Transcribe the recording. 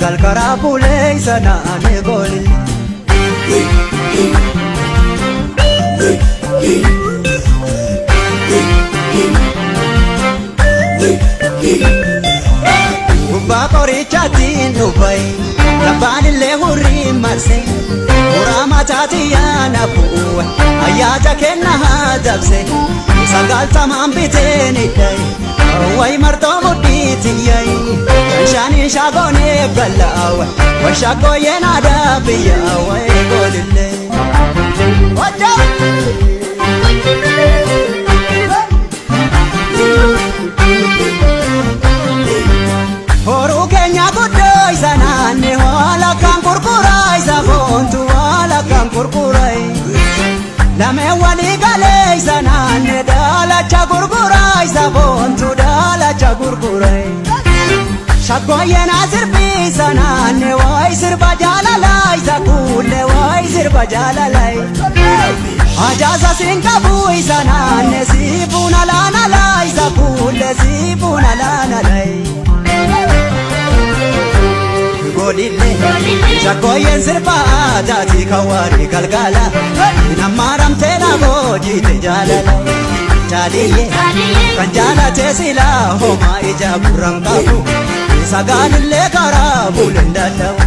galkara bule sana ane golil Gubba qorichatiin dhufay Labaanillee hurrii marsee Muraama taatiyyaana bu'uwe Ayyaata kenna haa dabse Sagaltamaan biteen hidhay Way martoo mudhiitiyyay Shaanii shaagoonee galaawe Washaaggooyyeen aadaa biyyaawee golillee Horuu keenya guddoo isa naanne Waala kan gurguraa isa boontu Waala kan gurguraa Lameen walii galee isa naanne Daalacha gurguraa isa boontu Daalacha gurguraa Shaggooyyeen asirbii isa naanne Waay sirba jaalalaa isa kuulle Waay sirba jaalalaa Ajaasa siinqabuu isa naanne Siibuun alaanalaa isa kuulle Siibuun alaanalaa Golille Shaggooyyeen sirba aadaati kawaari galgala Namaaramtee na boojite jaalala Jaaliyyee kan jaalatee silaa homaa ija burraan qabu Sagaalillee karaa buleen dadhabu